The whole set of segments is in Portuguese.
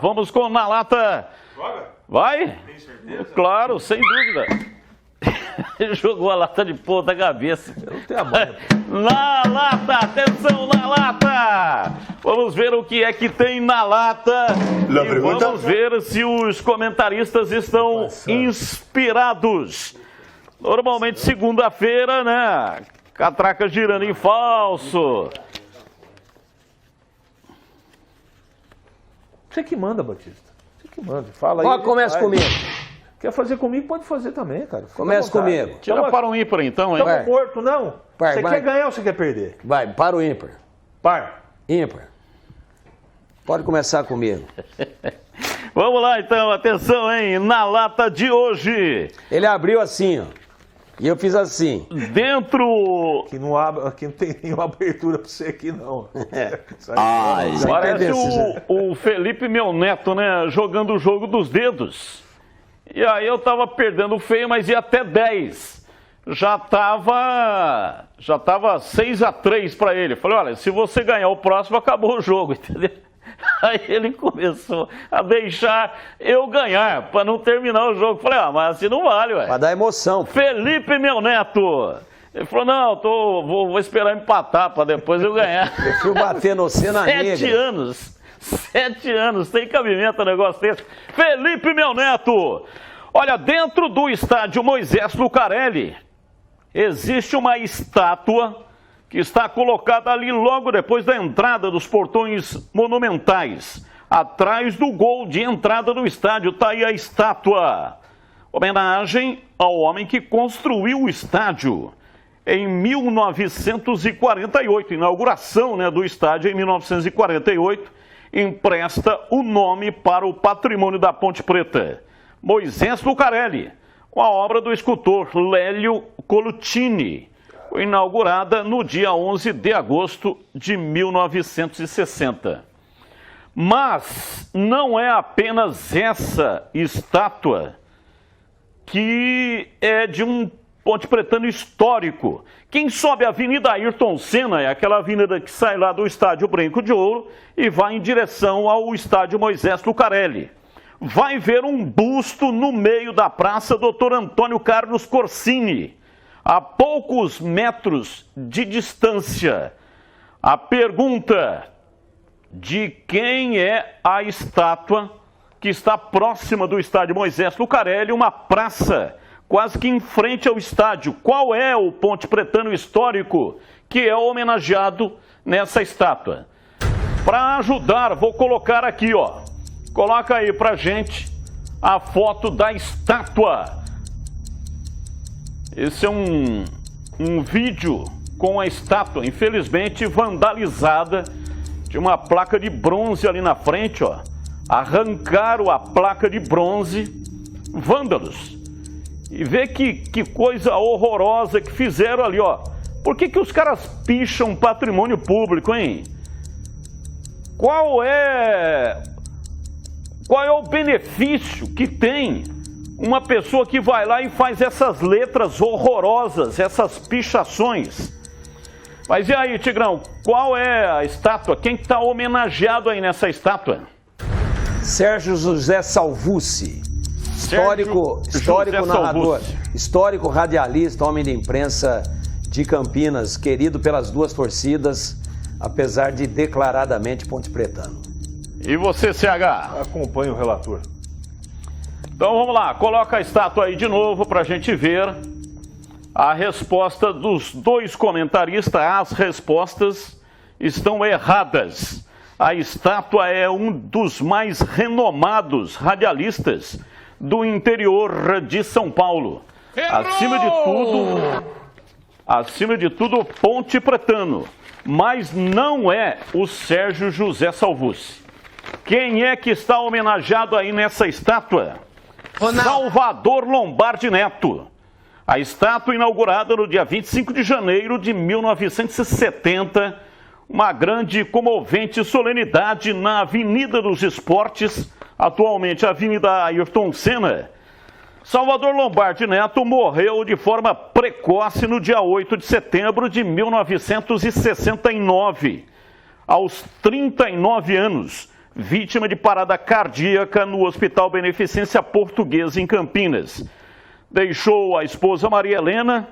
Vamos com Na Lata. Joga? Vai? Tem certeza? Claro, sem dúvida. Jogou a lata de ponta cabeça. Eu não tenho a bola. Na Lata, atenção, Na Lata. Vamos ver o que é que tem na lata. E vamos ver se os comentaristas estão inspirados. Normalmente segunda-feira, né? Catraca girando em falso. Você que manda, Batista. Você que manda. Fala aí. Ó, começa comigo. Quer fazer comigo, pode fazer também, cara. Fica Começa à vontade. comigo. Tira para um ímpar então, hein? Estamos morto, não? Vai, Você vai. quer ganhar ou você quer perder? Vai, para o ímpar. Par. Ímpar. Pode começar comigo. Vamos lá então, atenção, hein? Na lata de hoje. Ele abriu assim, ó. E eu fiz assim. Dentro. Aqui não, aqui não tem nenhuma abertura pra você aqui, não. Parece o Felipe, meu neto, né? Jogando o jogo dos dedos. E aí eu tava perdendo feio, mas ia até 10. Já tava 6-3 para ele. Falei, olha, se você ganhar o próximo, acabou o jogo, entendeu? Aí ele começou a deixar eu ganhar, para não terminar o jogo. Falei, mas assim não vale, ué. Pra dar emoção. Felipe, meu neto. Ele falou, não, vou esperar empatar para depois eu ganhar. Prefiro bater no C na negra. 7 anos. 7 anos, tem cabimento um negócio desse. Felipe, meu neto. Olha, dentro do estádio Moisés Lucarelli, existe uma estátua que está colocada ali logo depois da entrada dos portões monumentais. Atrás do gol de entrada do estádio, está aí a estátua. Homenagem ao homem que construiu o estádio em 1948. Inauguração, né, do estádio em 1948. Empresta o nome para o patrimônio da Ponte Preta. Moisés Lucarelli, com a obra do escultor Lélio Colucini. Foi inaugurada no dia 11 de agosto de 1960. Mas não é apenas essa estátua que é de um pontepretano histórico. Quem sobe a Avenida Ayrton Senna é aquela avenida que sai lá do Estádio Brinco de Ouro e vai em direção ao Estádio Moisés Lucarelli. Vai ver um busto no meio da praça, Dr. Antônio Carlos Corsini, a poucos metros de distância. A pergunta: de quem é a estátua que está próxima do Estádio Moisés Lucarelli, uma praça quase que em frente ao estádio? Qual é o pontepretano histórico que é homenageado nessa estátua? Para ajudar, vou colocar aqui, ó. Coloca aí pra gente a foto da estátua. Esse é um vídeo com a estátua, infelizmente vandalizada, de uma placa de bronze ali na frente, ó. Arrancaram a placa de bronze, vândalos. E vê que coisa horrorosa que fizeram ali, ó. Por que os caras picham patrimônio público, hein? Qual é o benefício que tem uma pessoa que vai lá e faz essas letras horrorosas, essas pichações? Mas e aí, Tigrão, qual é a estátua? Quem está homenageado aí nessa estátua? Sérgio José Salvucci. Histórico narrador, histórico radialista, homem de imprensa de Campinas, querido pelas duas torcidas, apesar de declaradamente pontepretano. E você, CH? Acompanhe o relator. Então vamos lá, coloca a estátua aí de novo para a gente ver a resposta dos dois comentaristas. As respostas estão erradas. A estátua é um dos mais renomados radialistas do interior de São Paulo. Acima de tudo, pontepretano. Mas não é o Sérgio José Salvucci. Quem é que está homenageado aí nessa estátua? Salvador Lombardi Neto. A estátua inaugurada no dia 25 de janeiro de 1970, uma grande e comovente solenidade na Avenida dos Esportes, atualmente a Avenida Ayrton Senna. Salvador Lombardi Neto morreu de forma precoce no dia 8 de setembro de 1969, aos 39 anos, vítima de parada cardíaca no Hospital Beneficência Portuguesa em Campinas. Deixou a esposa Maria Helena,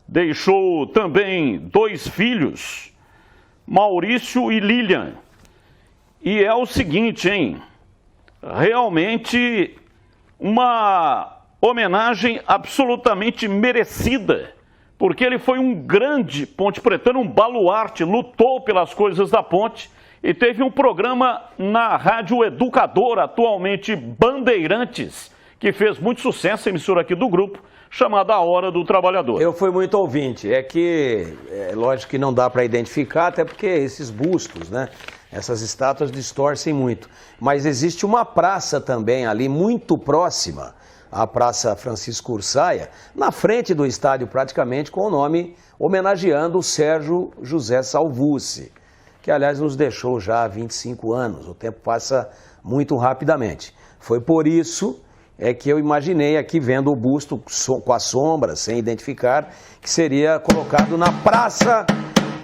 deixou também 2 filhos, Maurício e Lilian. E é o seguinte, hein? Realmente uma homenagem absolutamente merecida, porque ele foi um grande pontepretano, um baluarte, lutou pelas coisas da ponte e teve um programa na Rádio Educadora, atualmente Bandeirantes, que fez muito sucesso, emissora aqui do grupo, chamada A Hora do Trabalhador. Eu fui muito ouvinte, é lógico que não dá para identificar, até porque esses bustos, né? Essas estátuas distorcem muito. Mas existe uma praça também ali, muito próxima à Praça Francisco Ursaia, na frente do estádio praticamente, com o nome homenageando o Sérgio José Salvucci, que aliás nos deixou já há 25 anos, o tempo passa muito rapidamente. Foi por isso que eu imaginei aqui, vendo o busto com a sombra, sem identificar, que seria colocado na Praça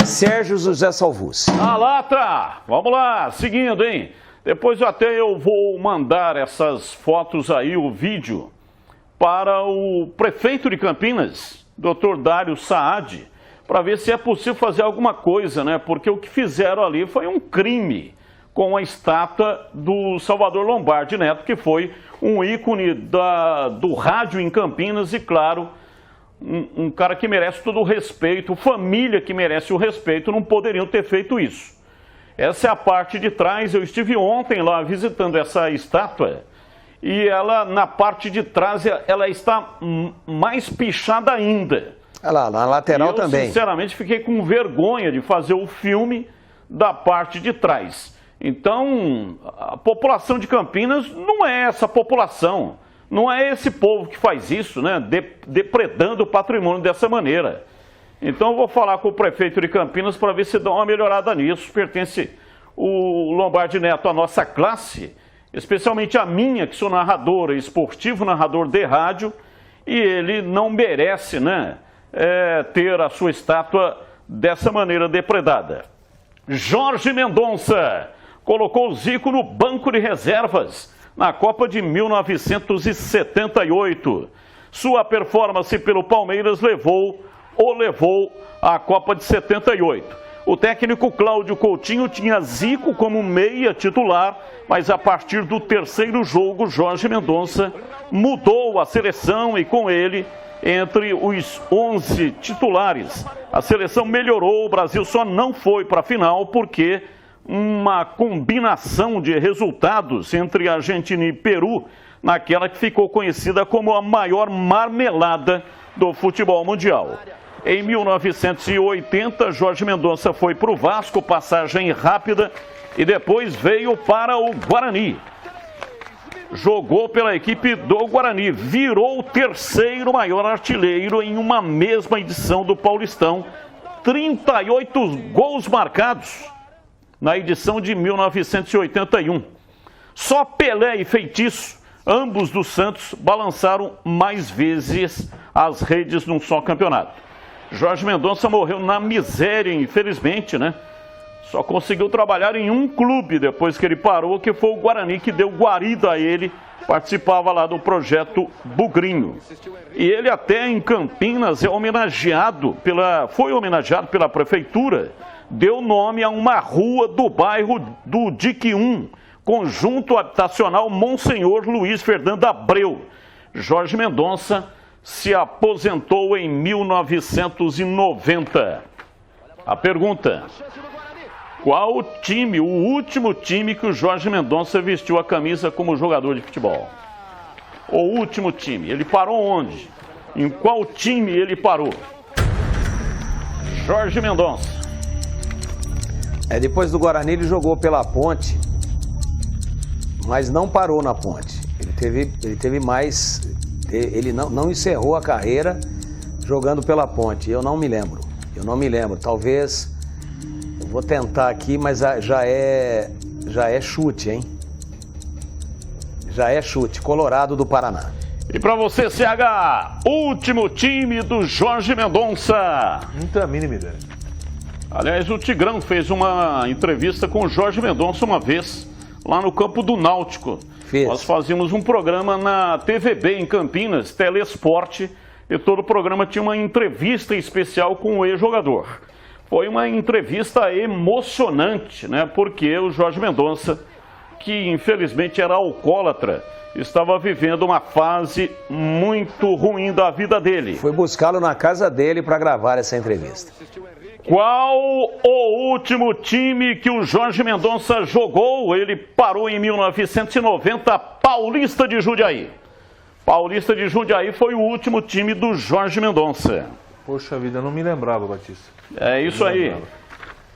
Sérgio José Salvucci. Na lata! Vamos lá, seguindo, hein? Depois eu vou mandar essas fotos aí, o vídeo, para o prefeito de Campinas, Dr. Dário Saad, para ver se é possível fazer alguma coisa, né? Porque o que fizeram ali foi um crime com a estátua do Salvador Lombardi Neto, que foi um ícone do rádio em Campinas e, claro, um cara que merece todo o respeito, família que merece o respeito, não poderiam ter feito isso. Essa é a parte de trás. Eu estive ontem lá visitando essa estátua e ela, na parte de trás, ela está mais pichada ainda. Olha lá, na lateral também. Eu, sinceramente, fiquei com vergonha de fazer o filme da parte de trás. Então, a população de Campinas não é essa população. Não é esse povo que faz isso, né? Depredando o patrimônio dessa maneira. Então eu vou falar com o prefeito de Campinas para ver se dá uma melhorada nisso. Pertence o Lombardi Neto à nossa classe, especialmente a minha, que sou narrador esportivo, narrador de rádio, e ele não merece, né, ter a sua estátua dessa maneira depredada. Jorge Mendonça colocou o Zico no banco de reservas na Copa de 1978. Sua performance pelo Palmeiras levou à Copa de 78. O técnico Cláudio Coutinho tinha Zico como meia titular, mas a partir do 3º jogo, Jorge Mendonça mudou a seleção e com ele, entre os 11 titulares, a seleção melhorou. O Brasil só não foi para a final porque uma combinação de resultados entre Argentina e Peru, naquela que ficou conhecida como a maior marmelada do futebol mundial. Em 1980, Jorge Mendonça foi para o Vasco, passagem rápida, e depois veio para o Guarani. Jogou pela equipe do Guarani, virou o 3º maior artilheiro em uma mesma edição do Paulistão, 38 gols marcados na edição de 1981. Só Pelé e Feitiço, ambos do Santos, balançaram mais vezes as redes num só campeonato. Jorge Mendonça morreu na miséria, infelizmente, né? Só conseguiu trabalhar em um clube depois que ele parou, que foi o Guarani, que deu guarida a ele, participava lá do projeto Bugrinho. E ele até em Campinas foi homenageado pela prefeitura, deu nome a uma rua do bairro do Dique 1, Conjunto Habitacional Monsenhor Luiz Fernando Abreu. Jorge Mendonça se aposentou em 1990. A pergunta: qual o time, o último time que o Jorge Mendonça vestiu a camisa como jogador de futebol? O último time. Ele parou onde? Em qual time ele parou? Jorge Mendonça. Depois do Guarani ele jogou pela Ponte, mas não parou na Ponte. Ele teve mais... Ele não encerrou a carreira jogando pela Ponte. Eu não me lembro. Talvez... Eu vou tentar aqui, mas já é chute, hein? Já é chute. Colorado do Paraná. E para você, CH, último time do Jorge Mendonça. Não tem a mínima ideia. Aliás, o Tigrão fez uma entrevista com o Jorge Mendonça uma vez, lá no campo do Náutico. Fez. Nós fazíamos um programa na TVB em Campinas, Telesporte, e todo o programa tinha uma entrevista especial com o ex-jogador. Foi uma entrevista emocionante, né? Porque o Jorge Mendonça, que infelizmente era alcoólatra, estava vivendo uma fase muito ruim da vida dele. Foi buscá-lo na casa dele para gravar essa entrevista. Qual o último time que o Jorge Mendonça jogou? Ele parou em 1990, Paulista de Jundiaí. Paulista de Jundiaí foi o último time do Jorge Mendonça. Poxa vida, eu não me lembrava, Batista. É isso aí.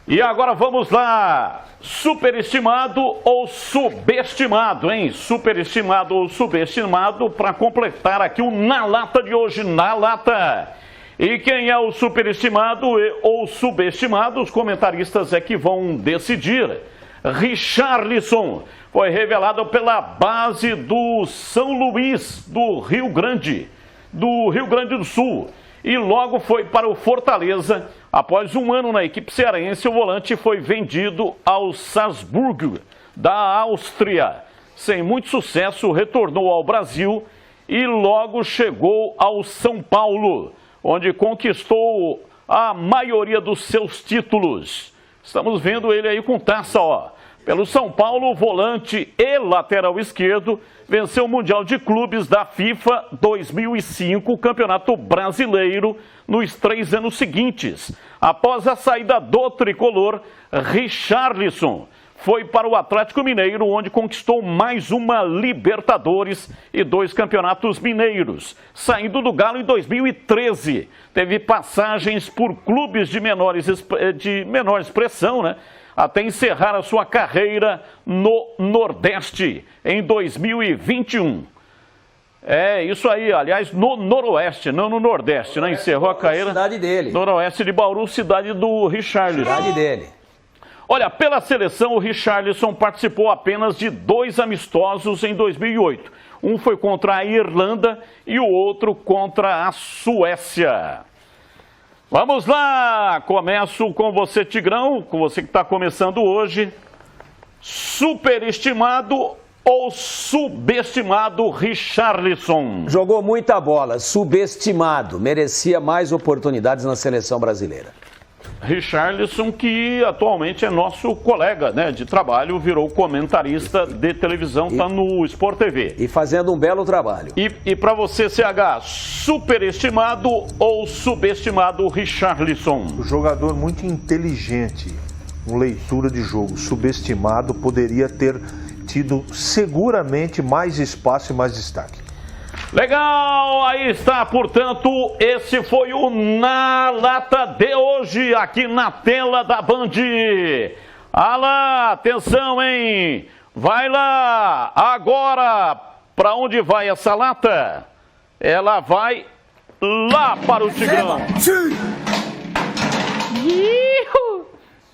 E agora vamos lá. Superestimado ou subestimado, hein? Superestimado ou subestimado, para completar aqui o Na Lata de hoje, Na Lata. E quem é o superestimado ou subestimado, os comentaristas é que vão decidir. Richarlison foi revelado pela base do São Luís, do Rio Grande do Sul. E logo foi para o Fortaleza. Após um ano na equipe cearense, o volante foi vendido ao Salzburgo, da Áustria. Sem muito sucesso, retornou ao Brasil e logo chegou ao São Paulo, onde conquistou a maioria dos seus títulos. Estamos vendo ele aí com taça, ó. Pelo São Paulo, volante e lateral esquerdo, venceu o Mundial de Clubes da FIFA 2005, Campeonato Brasileiro, nos 3 anos seguintes. Após a saída do tricolor, Richarlison foi para o Atlético Mineiro, onde conquistou mais uma Libertadores e 2 campeonatos mineiros. Saindo do Galo em 2013, teve passagens por clubes de menor expressão, né? Até encerrar a sua carreira no Nordeste em 2021. É isso aí, aliás, no Noroeste, não no Nordeste, né? Encerrou a carreira. Cidade dele. Noroeste de Bauru, cidade do Richarlison. Cidade dele. Olha, pela seleção, o Richarlison participou apenas de 2 amistosos em 2008. Um foi contra a Irlanda e o outro contra a Suécia. Vamos lá, começo com você, Tigrão, com você que está começando hoje. Superestimado ou subestimado Richarlison? Jogou muita bola, subestimado, merecia mais oportunidades na seleção brasileira. Richarlison, que atualmente é nosso colega, né, de trabalho, virou comentarista de televisão, está no Sport TV. E fazendo um belo trabalho. E para você, CH, superestimado ou subestimado Richarlison? O jogador muito inteligente, com leitura de jogo, subestimado, poderia ter tido seguramente mais espaço e mais destaque. Legal, aí está, portanto, esse foi o Na Lata de hoje, aqui na tela da Band. Ah lá, atenção, hein? Vai lá, agora, para onde vai essa lata? Ela vai lá para o Tigrão. Sim.